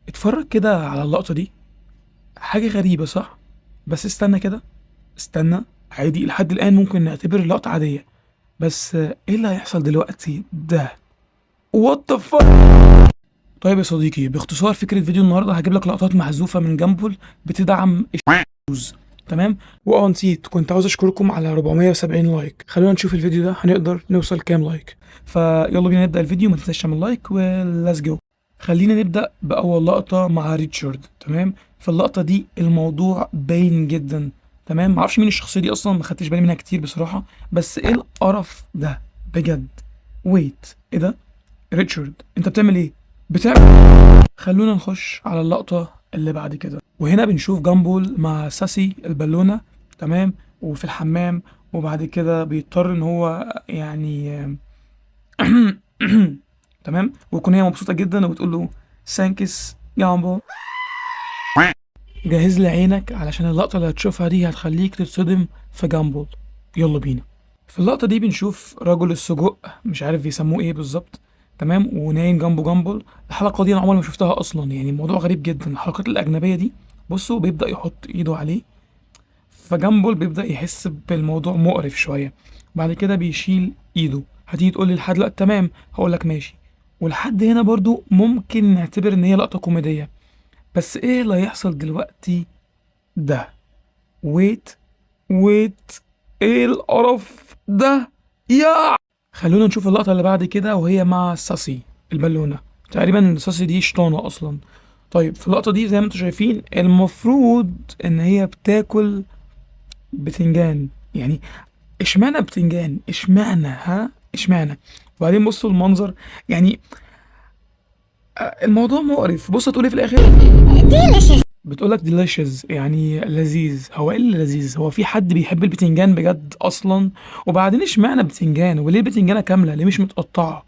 اتفرج كده على اللقطة دي. حاجة غريبة صح؟ بس استنى كده، استنى. عادي لحد الآن ممكن نعتبر اللقطة عادية، بس ايه اللي هيحصل دلوقتي ده؟ وات ذا فاك. طيب يا صديقي، باختصار فكرة فيديو النهاردة هجيب لك لقطات محذوفة من جامبل بتدعم الشوز. تمام. نسيت، كنت عاوز اشكركم على 470 لايك. خلونا نشوف الفيديو ده هنقدر نوصل كام لايك. فيلا بينا نبدأ الفيديو، ما تنساش تعمل لايك وليتس جو. خلينا نبدأ بأول لقطة مع ريتشارد. تمام. في اللقطة دي الموضوع باين جدا. تمام. معرفش مين الشخصية دي أصلا، ما خدتش بالي منها كتير بصراحة. بس إيه القرف ده بجد؟ ويت، إيه ده؟ ريتشارد أنت بتعمل إيه؟ خلونا نخش على اللقطة اللي بعد كده، وهنا بنشوف جامبول مع ساسي البالونة. تمام. وفي الحمام، وبعد كده بيضطر إن هو يعني تمام. وتكون هي مبسوطة جدا وبتقول له ثانكس جامبول. جهز لي عينك علشان اللقطة اللي هتشوفها دي هتخليك تتصدم في جامبل. يلا بينا. في اللقطة دي بنشوف رجل السجق، مش عارف بيسموه ايه بالظبط. تمام. ونايم جنبه جامبل. الحلقة دي انا عمري ما شفتها اصلا، يعني الموضوع غريب جدا. الحلقات الاجنبية دي بصوا بيبدأ يحط ايده عليه، فجامبل بيبدأ يحس بالموضوع مقرف شوية. بعد كده بيشيل ايده. هتيجي تقول لي لحد دلوقتي تمام، هقول لك ماشي. ولحد هنا برضو ممكن نعتبر ان هي لقطة كوميدية. بس ايه اللي هيحصل دلوقتي ده؟ ويت، ويت، ايه القرف ده؟ يا خلونا نشوف اللقطة اللي بعد كده، وهي مع ساسي البالونة. تقريبا ساسي دي شطانة اصلا. طيب في اللقطة دي زي ما انتم شايفين المفروض ان هي بتاكل بتنجان يعني. اشمعنى بتنجان؟ اشمعنى؟ اشمعنى؟ وبعدين بصوا المنظر يعني. الموضوع مقرف. بص هتقولي في الاخر بتقولك delicious يعني لذيذ. هو ايه اللي لذيذ؟ هو في حد بيحب البتنجان بجد اصلا؟ وبعدين اشمعنى بتنجان؟ وليه البتنجانه كامله؟ ليه مش متقطعه؟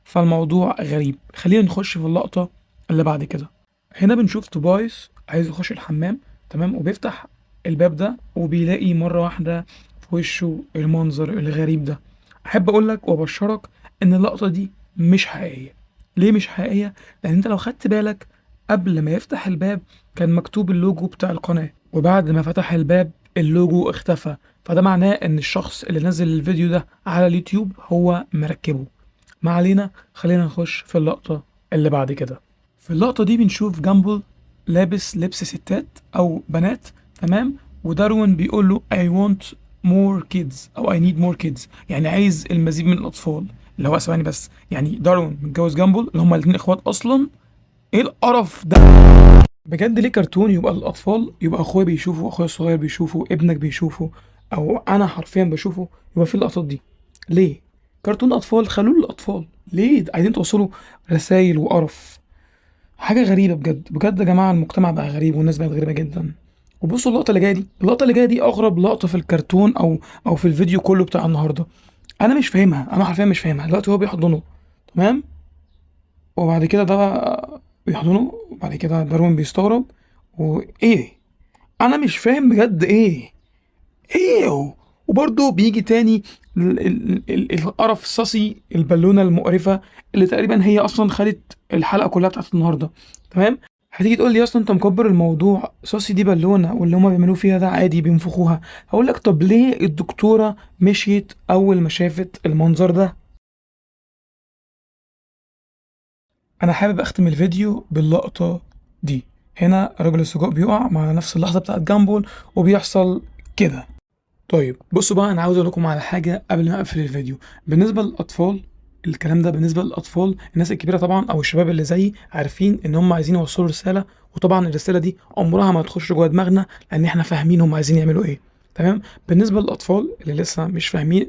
فالموضوع غريب. خلينا نخش في اللقطه اللي بعد كده. هنا بنشوف توبايس عايز يخش الحمام. تمام. وبيفتح الباب ده وبيلاقي مره واحده في وشه المنظر الغريب ده. احب اقول لك وابشرك ان اللقطه دي مش حقيقيه. ليه مش حقيقيه؟ لان انت لو خدت بالك قبل ما يفتح الباب كان مكتوب اللوجو بتاع القناة، وبعد ما فتح الباب اللوجو اختفى. فده معناه ان الشخص اللي نزل الفيديو ده على اليوتيوب هو مركبه. ما علينا، خلينا نخش في اللقطة اللي بعد كده. في اللقطة دي بنشوف جامبل لابس لبس ستات او بنات. تمام. وداروين بيقول له I want more kids او I need more kids، يعني عايز المزيد من الاطفال. اللي هو ثواني بس، يعني داروين متجوز جامبل اللي هما الاتنين اخوات اصلا؟ ايه القرف ده بجد؟ ليه كرتون يبقى الاطفال، يبقى اخويا بيشوفه، اخويا الصغير بيشوفه، ابنك بيشوفه، او انا حرفيا بشوفه، يبقى في اللقطات دي؟ ليه؟ كرتون اطفال، خلوه للاطفال. ليه عايزين توصلوا رسائل وقرف؟ حاجه غريبه بجد بجد يا جماعه. المجتمع بقى غريب والناس بقت غريبه جدا. وبصوا اللقطه اللي جايه دي، اللقطه اللي جايه دي اغرب لقطه في الكرتون او في الفيديو كله بتاع النهارده. انا مش فاهمها، انا حرفيا مش فاهمها. دلوقتي هو بيحضنه. تمام. وبعد كده ده بقى بيحضنه، وبعد كده داروين بيستغرب. وايه؟ انا مش فاهم بجد ايه. ايه؟ وبرضه بيجي تاني القرف الصصي البالونه المقرفه اللي تقريبا هي اصلا خدت الحلقه كلها بتاعت النهارده. تمام. هتيجي تقول لي اصلا انت مكبر الموضوع، صاصي دي بالونه واللي هما بيعملوه فيها ده عادي بينفخوها. هقول لك طب ليه الدكتوره مشيت اول ما شافت المنظر ده؟ انا حابب اختم الفيديو باللقطة دي. هنا رجل السجق بيقع مع نفس اللحظة بتاعت جامبول وبيحصل كده. طيب بصوا بقى، انا عاوز اقول لكم على حاجة قبل ما اقفل الفيديو. بالنسبة للاطفال، الكلام ده بالنسبة للاطفال. الناس الكبيرة طبعا او الشباب اللي زيي عارفين ان هم عايزين يوصلوا رسالة، وطبعا الرسالة دي عمرها ما تخش جوه دماغنا لان احنا فاهمين هم عايزين يعملوا ايه. تمام. بالنسبة للاطفال اللي لسه مش فاهمين،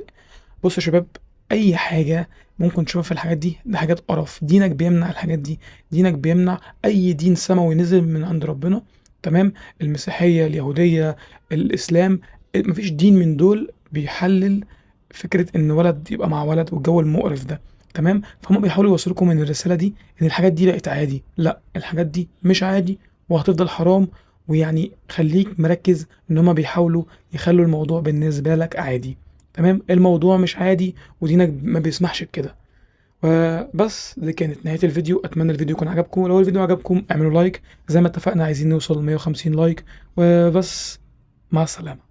بص يا شباب، اي حاجه ممكن تشوفها في الحاجات دي ده حاجات قرف. دينك بيمنع الحاجات دي. دينك بيمنع اي دين سماوي نزل من عند ربنا. تمام. المسيحيه، اليهوديه، الاسلام، مفيش دين من دول بيحلل فكره ان ولد يبقى مع ولد والجو المقرف ده. تمام. فهم بيحاولوا يوصلكم من الرساله دي ان الحاجات دي بقت عادي. لا، الحاجات دي مش عادي وهتفضل حرام. ويعني خليك مركز ان هما بيحاولوا يخلوا الموضوع بالنسبه لك عادي. تمام. الموضوع مش عادي ودينك ما بيسمحش بكده. وبس دي كانت نهاية الفيديو، أتمنى الفيديو يكون عجبكم، لو الفيديو عجبكم اعملوا لايك زي ما اتفقنا، عايزين نوصل 150 لايك. وبس، مع السلامة.